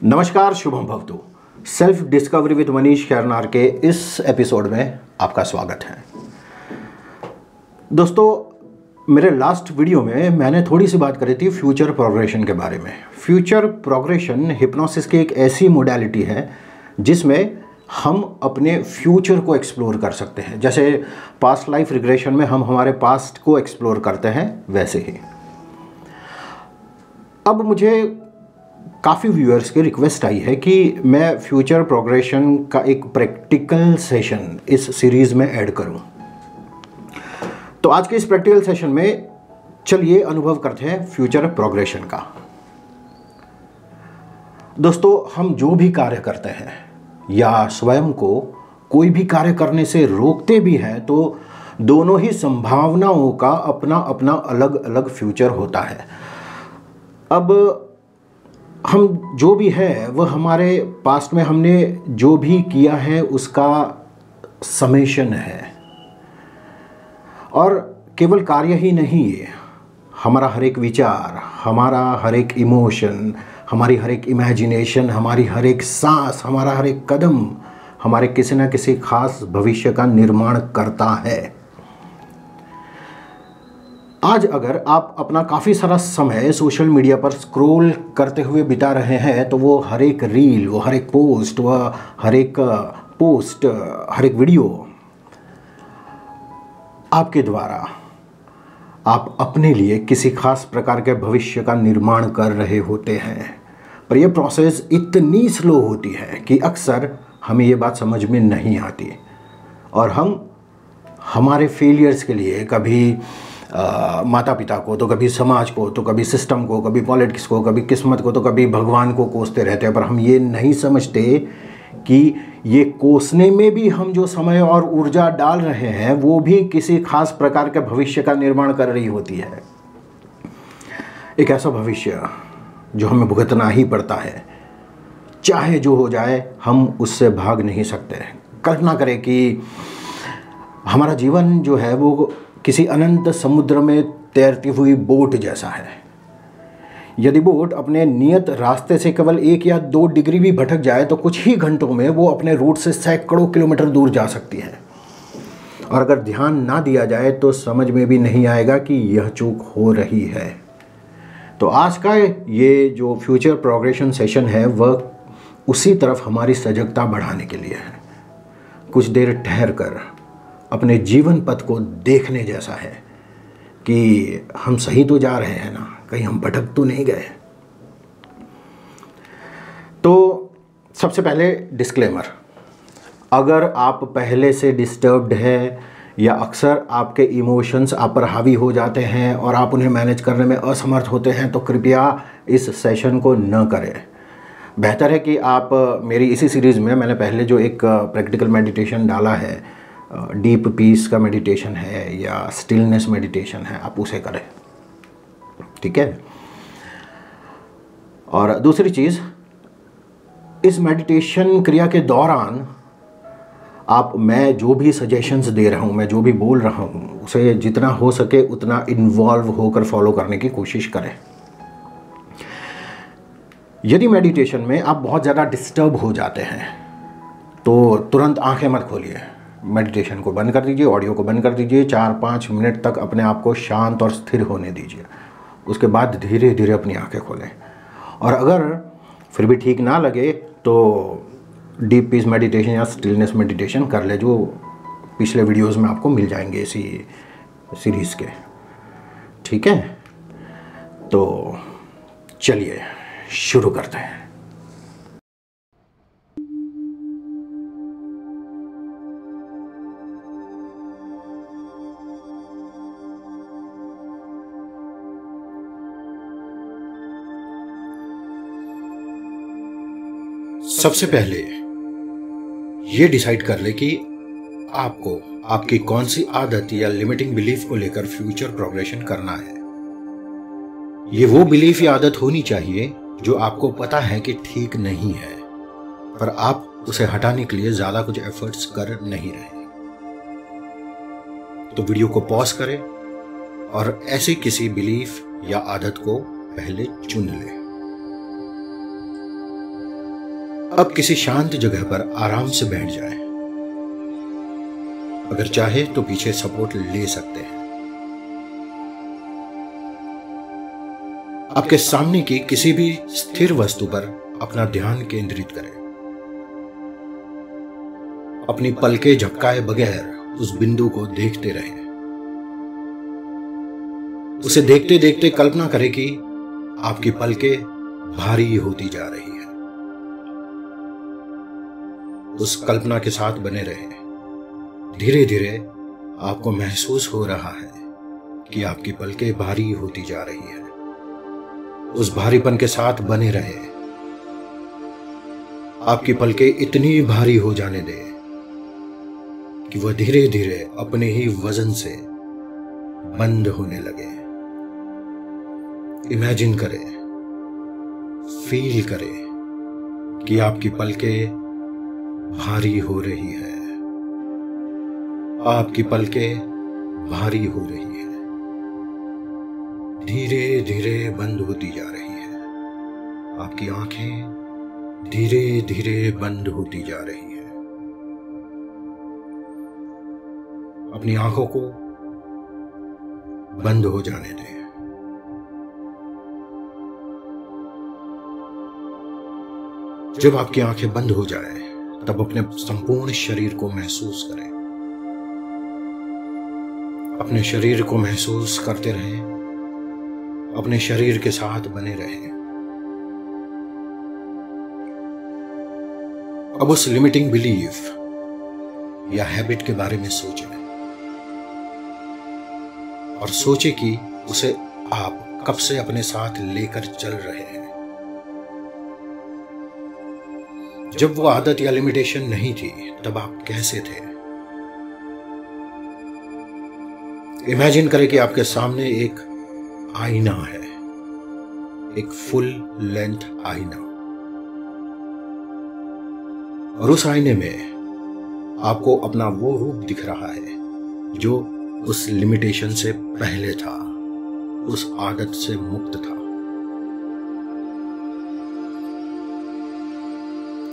नमस्कार, शुभम भवतु। Self discovery with Manish Khairnar के इस एपिसोड में आपका स्वागत है। दोस्तों, मेरे लास्ट वीडियो में मैंने थोड़ी सी बात करी थी फ्यूचर प्रोग्रेशन के बारे में। फ्यूचर प्रोग्रेशन हिप्नोसिस की एक ऐसी मोडालिटी है जिसमें हम अपने फ्यूचर को एक्सप्लोर कर सकते हैं। जैसे पास्ट लाइफ रिग्रेशन में हम हमारे पास्ट को एक्सप्लोर करते हैं, वैसे ही अब मुझे काफ़ी व्यूअर्स की रिक्वेस्ट आई है कि मैं फ्यूचर प्रोग्रेशन का एक प्रैक्टिकल सेशन इस सीरीज़ में ऐड करूं। तो आज के इस प्रैक्टिकल सेशन में चलिए अनुभव करते हैं फ्यूचर प्रोग्रेशन का। दोस्तों, हम जो भी कार्य करते हैं या स्वयं को कोई भी कार्य करने से रोकते भी हैं, तो दोनों ही संभावनाओं का अपना अपना अलग अलग फ्यूचर होता है। अब हम जो भी है वह हमारे पास्ट में हमने जो भी किया है उसका समेशन है, और केवल कार्य ही नहीं है, हमारा हर एक विचार, हमारा हर एक इमोशन, हमारी हर एक इमेजिनेशन, हमारी हर एक सांस, हमारा हर एक कदम हमारे किसी न किसी खास भविष्य का निर्माण करता है। आज अगर आप अपना काफ़ी सारा समय सोशल मीडिया पर स्क्रॉल करते हुए बिता रहे हैं, तो वो हर एक रील, वो हर एक पोस्ट, हर एक वीडियो आपके द्वारा आप अपने लिए किसी खास प्रकार के भविष्य का निर्माण कर रहे होते हैं। पर यह प्रोसेस इतनी स्लो होती है कि अक्सर हमें ये बात समझ में नहीं आती, और हम हमारे फेलियर्स के लिए कभी माता पिता को, तो कभी समाज को, तो कभी सिस्टम को, कभी पॉलिटिक्स को, कभी किस्मत को, तो कभी भगवान को कोसते रहते हैं। पर हम ये नहीं समझते कि ये कोसने में भी हम जो समय और ऊर्जा डाल रहे हैं वो भी किसी खास प्रकार के भविष्य का निर्माण कर रही होती है। एक ऐसा भविष्य जो हमें भुगतना ही पड़ता है, चाहे जो हो जाए, हम उससे भाग नहीं सकते। कल्पना करें कि हमारा जीवन जो है वो किसी अनंत समुद्र में तैरती हुई बोट जैसा है। यदि बोट अपने नियत रास्ते से केवल 1 या 2 डिग्री भी भटक जाए, तो कुछ ही घंटों में वो अपने रूट से सैकड़ों किलोमीटर दूर जा सकती है, और अगर ध्यान ना दिया जाए तो समझ में भी नहीं आएगा कि यह चूक हो रही है। तो आज का ये जो फ्यूचर प्रोग्रेशन सेशन है वह उसी तरफ हमारी सजगता बढ़ाने के लिए है। कुछ देर ठहर कर अपने जीवन पथ को देखने जैसा है कि हम सही तो जा रहे हैं ना, कहीं हम भटक तो नहीं गए। तो सबसे पहले डिस्क्लेमर, अगर आप पहले से डिस्टर्ब्ड हैं या अक्सर आपके इमोशंस आप पर हावी हो जाते हैं और आप उन्हें मैनेज करने में असमर्थ होते हैं, तो कृपया इस सेशन को न करें। बेहतर है कि आप मेरी इसी सीरीज़ में मैंने पहले जो एक प्रैक्टिकल मेडिटेशन डाला है, डीप पीस का मेडिटेशन है या स्टिलनेस मेडिटेशन है, आप उसे करें, ठीक है। और दूसरी चीज़, इस मेडिटेशन क्रिया के दौरान मैं जो भी सजेशंस दे रहा हूँ, मैं जो भी बोल रहा हूँ, उसे जितना हो सके उतना इन्वॉल्व होकर फॉलो करने की कोशिश करें। यदि मेडिटेशन में आप बहुत ज़्यादा डिस्टर्ब हो जाते हैं तो तुरंत आंखें मत खोलिए, मेडिटेशन को बंद कर दीजिए, ऑडियो को बंद कर दीजिए, 4-5 मिनट तक अपने आप को शांत और स्थिर होने दीजिए। उसके बाद धीरे धीरे अपनी आंखें खोलें, और अगर फिर भी ठीक ना लगे तो डीप पीस मेडिटेशन या स्टिलनेस मेडिटेशन कर ले, जो पिछले वीडियोस में आपको मिल जाएंगे इसी सीरीज़ के, ठीक है। तो चलिए शुरू करते हैं। सबसे पहले ये डिसाइड कर ले कि आपको आपकी कौन सी आदत या लिमिटिंग बिलीफ को लेकर फ्यूचर प्रोग्रेशन करना है। ये वो बिलीफ या आदत होनी चाहिए जो आपको पता है कि ठीक नहीं है, पर आप उसे हटाने के लिए ज्यादा कुछ एफर्ट्स कर नहीं रहे। तो वीडियो को पॉज करें और ऐसी किसी बिलीफ या आदत को पहले चुन लें। अब किसी शांत जगह पर आराम से बैठ जाएं। अगर चाहे तो पीछे सपोर्ट ले सकते हैं। आपके सामने की किसी भी स्थिर वस्तु पर अपना ध्यान केंद्रित करें। अपनी पलकें झपकाए बगैर उस बिंदु को देखते रहें। उसे देखते देखते कल्पना करें कि आपकी पलकें भारी होती जा रही है। उस कल्पना के साथ बने रहें। धीरे धीरे आपको महसूस हो रहा है कि आपकी पलकें भारी होती जा रही है। उस भारीपन के साथ बने रहे। आपकी पलकें इतनी भारी हो जाने दें कि वह धीरे धीरे अपने ही वजन से बंद होने लगे। इमेजिन करें, फील करें कि आपकी पलकें भारी हो रही है। आपकी पलकें भारी हो रही है, धीरे धीरे बंद होती जा रही है। आपकी आंखें धीरे धीरे बंद होती जा रही है। अपनी आंखों को बंद हो जाने दें। जब आपकी आंखें बंद हो जाए तब अपने संपूर्ण शरीर को महसूस करें। अपने शरीर को महसूस करते रहें। अपने शरीर के साथ बने रहें। अब उस लिमिटिंग बिलीफ या हैबिट के बारे में सोचें और सोचें कि उसे आप कब से अपने साथ लेकर चल रहे हैं। जब वो आदत या लिमिटेशन नहीं थी तब आप कैसे थे? इमेजिन करें कि आपके सामने एक आईना है, एक फुल लेंथ आईना, और उस आईने में आपको अपना वो रूप दिख रहा है जो उस लिमिटेशन से पहले था, उस आदत से मुक्त था।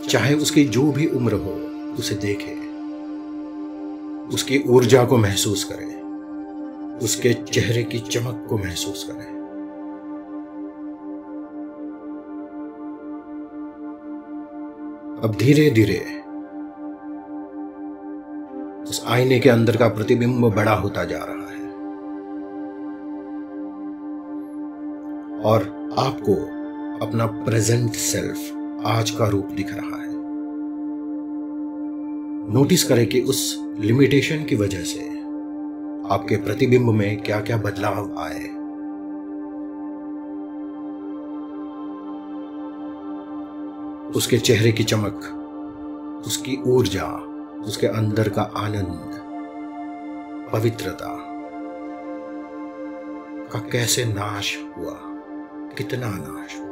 चाहे उसकी जो भी उम्र हो, उसे देखें, उसकी ऊर्जा को महसूस करें, उसके चेहरे की चमक को महसूस करें। अब धीरे धीरे उस आईने के अंदर का प्रतिबिंब बड़ा होता जा रहा है और आपको अपना प्रेजेंट सेल्फ, आज का रूप दिख रहा है। नोटिस करें कि उस लिमिटेशन की वजह से आपके प्रतिबिंब में क्या क्या बदलाव आए। उसके चेहरे की चमक, उसकी ऊर्जा, उसके अंदर का आनंद, पवित्रता का कैसे नाश हुआ, कितना नाश हुआ।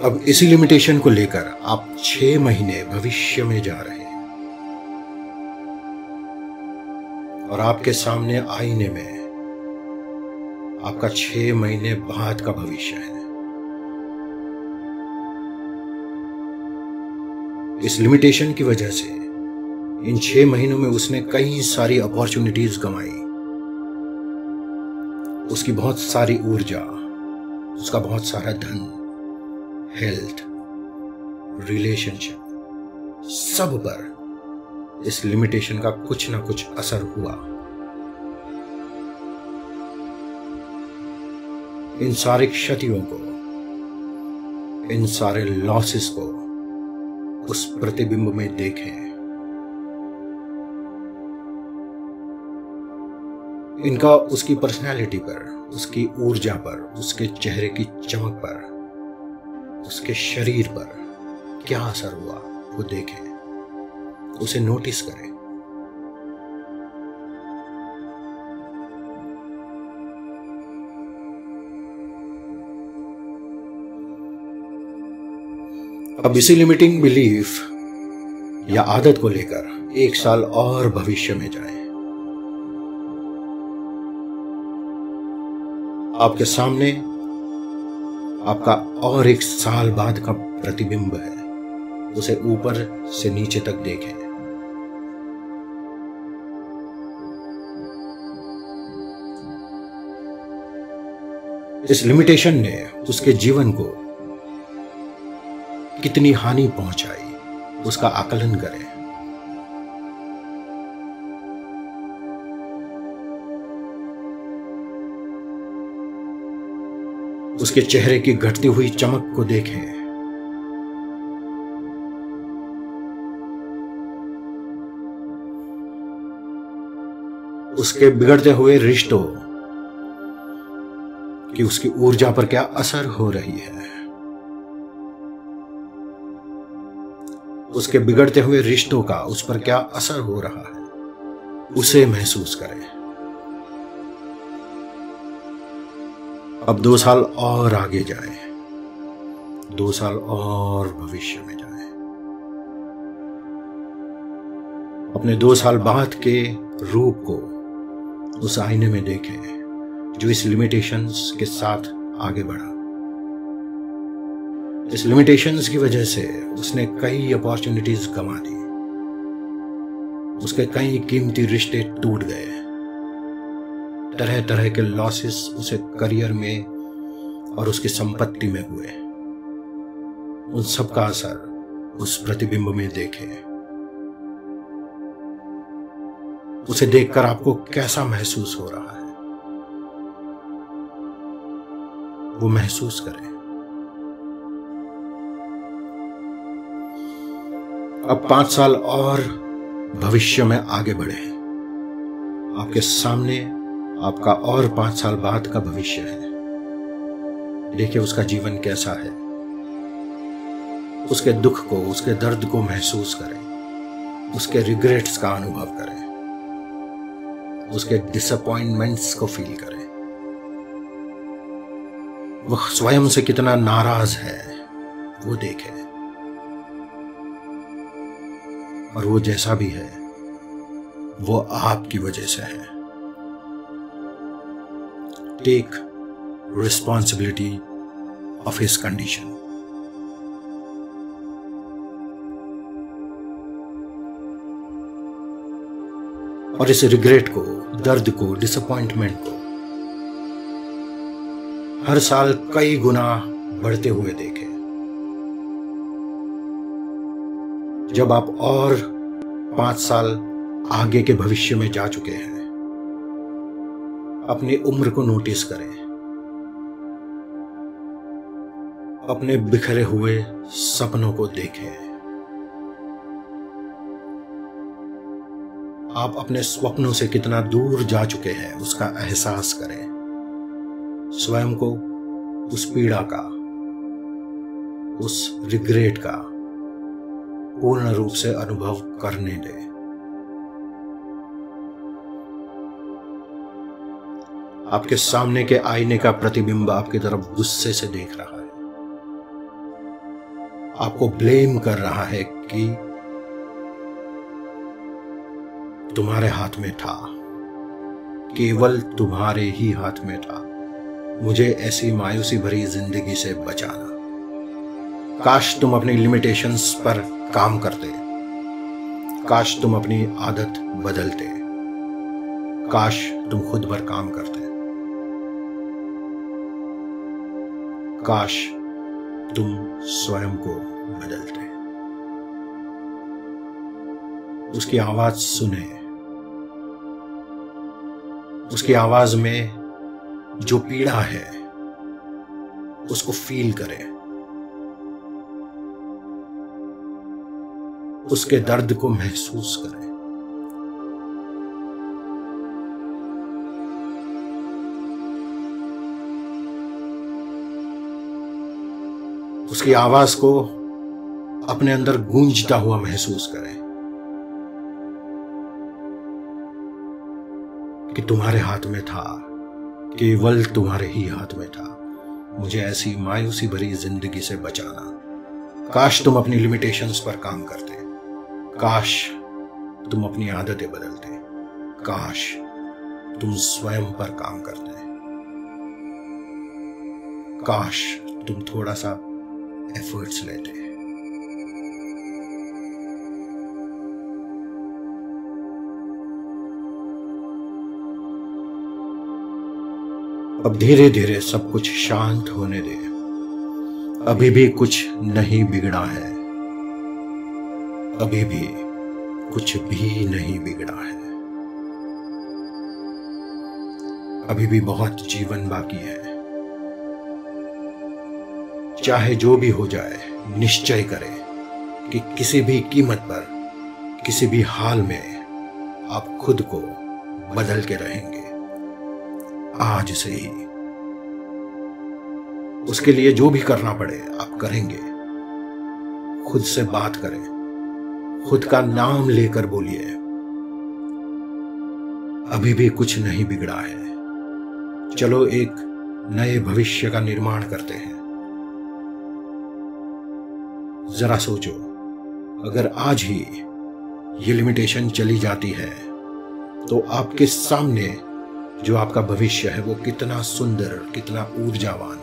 अब इसी लिमिटेशन को लेकर आप 6 महीने भविष्य में जा रहे हैं और आपके सामने आईने में आपका 6 महीने बाद का भविष्य है। इस लिमिटेशन की वजह से इन 6 महीनों में उसने कई सारी अपॉर्चुनिटीज गंवाई। उसकी बहुत सारी ऊर्जा, उसका बहुत सारा धन, हेल्थ, रिलेशनशिप, सब पर इस लिमिटेशन का कुछ ना कुछ असर हुआ। इन सारी क्षतियों को, इन सारे लॉसेस को उस प्रतिबिंब में देखें। इनका उसकी पर्सनैलिटी पर, उसकी ऊर्जा पर, उसके चेहरे की चमक पर, उसके शरीर पर क्या असर हुआ वो देखें, उसे नोटिस करें। अब इसी लिमिटिंग बिलीफ या आदत को लेकर 1 साल और भविष्य में जाएं। आपके सामने आपका और एक साल बाद का प्रतिबिंब है। उसे ऊपर से नीचे तक देखें। इस लिमिटेशन ने उसके जीवन को कितनी हानि पहुंचाई, उसका आकलन करें। उसके चेहरे की घटती हुई चमक को देखें। उसके बिगड़ते हुए रिश्तों कि उसकी ऊर्जा पर क्या असर हो रही है। उसके बिगड़ते हुए रिश्तों का उस पर क्या असर हो रहा है, उसे महसूस करें। अब 2 साल और आगे जाएं, 2 साल और भविष्य में जाएं। अपने 2 साल बाद के रूप को उस आईने में देखें जो इस लिमिटेशंस के साथ आगे बढ़ा। इस लिमिटेशंस की वजह से उसने कई अपॉर्चुनिटीज गंवा दी। उसके कई कीमती रिश्ते टूट गए। तरह तरह के लॉसेस उसे करियर में और उसकी संपत्ति में हुए। उन सब का असर उस प्रतिबिंब में देखें। उसे देखकर आपको कैसा महसूस हो रहा है, वो महसूस करें। अब 5 साल और भविष्य में आगे बढ़े। आपके सामने आपका और 5 साल बाद का भविष्य है। देखिए उसका जीवन कैसा है। उसके दुख को, उसके दर्द को महसूस करें। उसके रिग्रेट्स का अनुभव करें। उसके डिसअपॉइंटमेंट्स को फील करें। वह स्वयं से कितना नाराज है वो देखें। और वो जैसा भी है वो आपकी वजह से है। Take responsibility of his condition. और इस रिग्रेट को, दर्द को, डिसअपॉइंटमेंट को हर साल कई गुना बढ़ते हुए देखें। जब आप और 5 साल आगे के भविष्य में जा चुके हैं, अपनी उम्र को नोटिस करें। अपने बिखरे हुए सपनों को देखें। आप अपने स्वप्नों से कितना दूर जा चुके हैं उसका एहसास करें। स्वयं को उस पीड़ा का, उस रिग्रेट का पूर्ण रूप से अनुभव करने दें। आपके सामने के आईने का प्रतिबिंब आपकी तरफ गुस्से से देख रहा है। आपको ब्लेम कर रहा है कि तुम्हारे हाथ में था, केवल तुम्हारे ही हाथ में था मुझे ऐसी मायूसी भरी जिंदगी से बचाना। काश तुम अपनी लिमिटेशंस पर काम करते। काश तुम अपनी आदत बदलते। काश तुम खुद पर काम करते। काश तुम स्वयं को बदलते। उसकी आवाज सुने। उसकी आवाज में जो पीड़ा है उसको फील करें। उसके दर्द को महसूस करें। उसकी आवाज को अपने अंदर गूंजता हुआ महसूस करें कि तुम्हारे हाथ में था, केवल तुम्हारे ही हाथ में था मुझे ऐसी मायूसी भरी जिंदगी से बचाना। काश तुम अपनी लिमिटेशंस पर काम करते। काश तुम अपनी आदतें बदलते। काश तुम स्वयं पर काम करते। काश तुम थोड़ा सा एफर्ट्स लेते। अब धीरे धीरे सब कुछ शांत होने दे। अभी भी कुछ नहीं बिगड़ा है, अभी भी कुछ भी नहीं बिगड़ा है, अभी भी बहुत जीवन बाकी है। चाहे जो भी हो जाए, निश्चय करें कि किसी भी कीमत पर, किसी भी हाल में आप खुद को बदल के रहेंगे आज से ही। उसके लिए जो भी करना पड़े आप करेंगे। खुद से बात करें, खुद का नाम लेकर बोलिए, अभी भी कुछ नहीं बिगड़ा है। चलो एक नए भविष्य का निर्माण करते हैं। जरा सोचो, अगर आज ही ये लिमिटेशन चली जाती है तो आपके सामने जो आपका भविष्य है वो कितना सुंदर, कितना ऊर्जावान,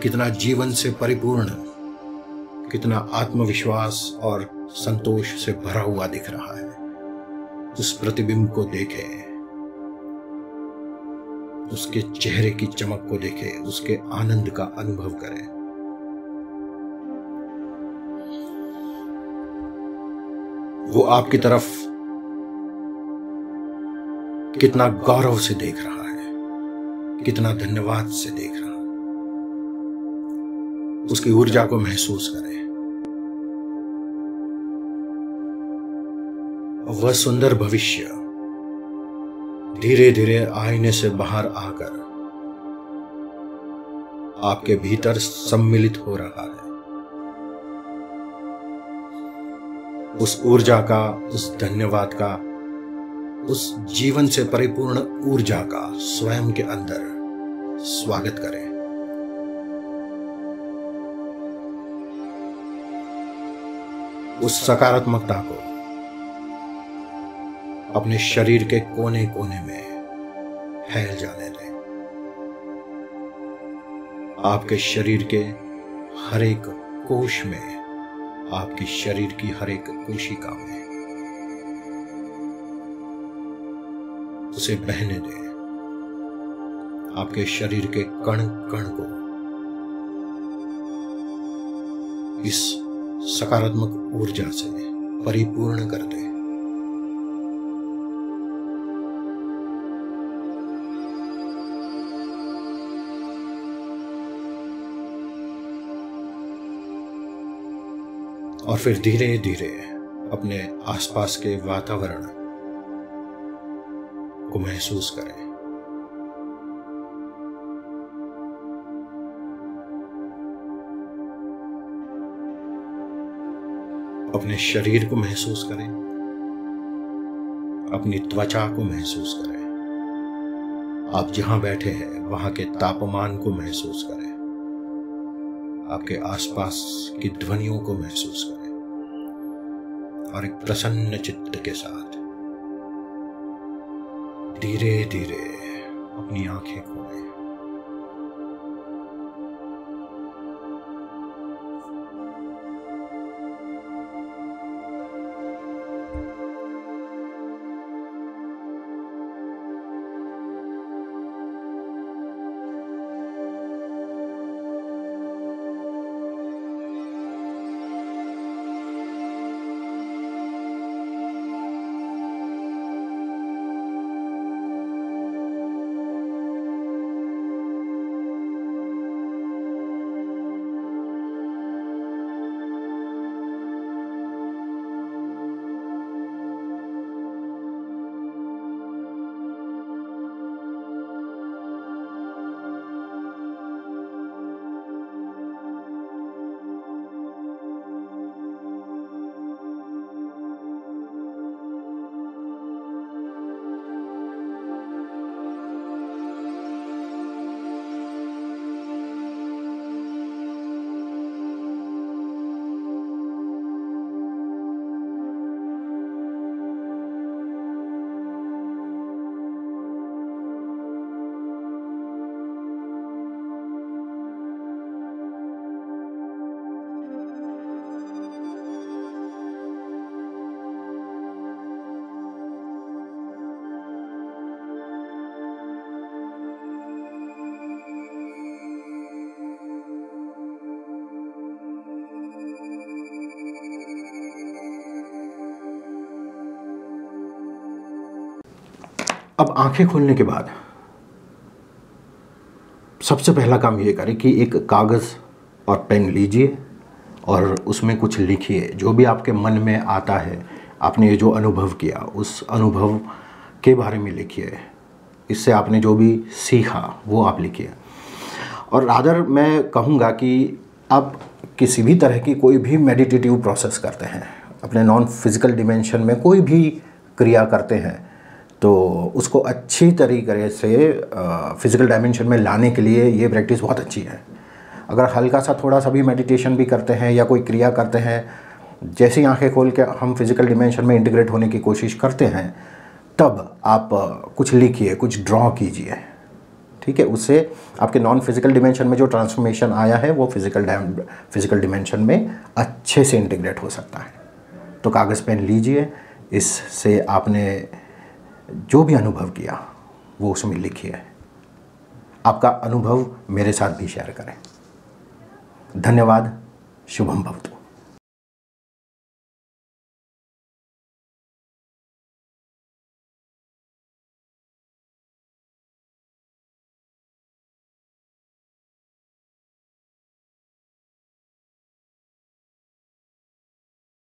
कितना जीवन से परिपूर्ण, कितना आत्मविश्वास और संतोष से भरा हुआ दिख रहा है। उस प्रतिबिंब को देखें, उसके चेहरे की चमक को देखें, उसके आनंद का अनुभव करें। वो आपकी तरफ कितना गौरव से देख रहा है, कितना धन्यवाद से देख रहा है। उसकी ऊर्जा को महसूस करें। वह सुंदर भविष्य धीरे धीरे आईने से बाहर आकर आपके भीतर सम्मिलित हो रहा है। उस ऊर्जा का, उस धन्यवाद का, उस जीवन से परिपूर्ण ऊर्जा का स्वयं के अंदर स्वागत करें। उस सकारात्मकता को अपने शरीर के कोने कोने में फैल जाने दें। आपके शरीर के हर एक कोश में, आपकी शरीर की हर एक कोशिका में उसे बहने दें। आपके शरीर के कण कण को इस सकारात्मक ऊर्जा से परिपूर्ण कर दें। और फिर धीरे धीरे अपने आसपास के वातावरण को महसूस करें। अपने शरीर को महसूस करें, अपनी त्वचा को महसूस करें। आप जहां बैठे हैं वहां के तापमान को महसूस करें। आपके आसपास की ध्वनियों को महसूस करें और एक प्रसन्न चित्त के साथ धीरे धीरे अपनी आंखें खोलें। अब आंखें खोलने के बाद सबसे पहला काम ये करें कि एक कागज़ और पेन लीजिए और उसमें कुछ लिखिए। जो भी आपके मन में आता है, आपने ये जो अनुभव किया उस अनुभव के बारे में लिखिए। इससे आपने जो भी सीखा वो आप लिखिए। और रादर मैं कहूँगा कि आप किसी भी तरह की कोई भी मेडिटेटिव प्रोसेस करते हैं, अपने नॉन फिज़िकल डिमेंशन में कोई भी क्रिया करते हैं, तो उसको अच्छी तरीके से फिज़िकल डायमेंशन में लाने के लिए ये प्रैक्टिस बहुत अच्छी है। अगर हल्का सा थोड़ा सा भी मेडिटेशन भी करते हैं या कोई क्रिया करते हैं, जैसे ही आंखें खोल के हम फिज़िकल डिमेंशन में इंटीग्रेट होने की कोशिश करते हैं, तब आप कुछ लिखिए, कुछ ड्रॉ कीजिए, ठीक है। उससे आपके नॉन फिज़िकल डिमेंशन में जो ट्रांसफॉर्मेशन आया है वो फिज़िकल डिमेंशन में अच्छे से इंटीग्रेट हो सकता है। तो कागज़ पेन लीजिए, इससे आपने जो भी अनुभव किया वो उसमें लिखिए। आपका अनुभव मेरे साथ भी शेयर करें। धन्यवाद। शुभम भवतु।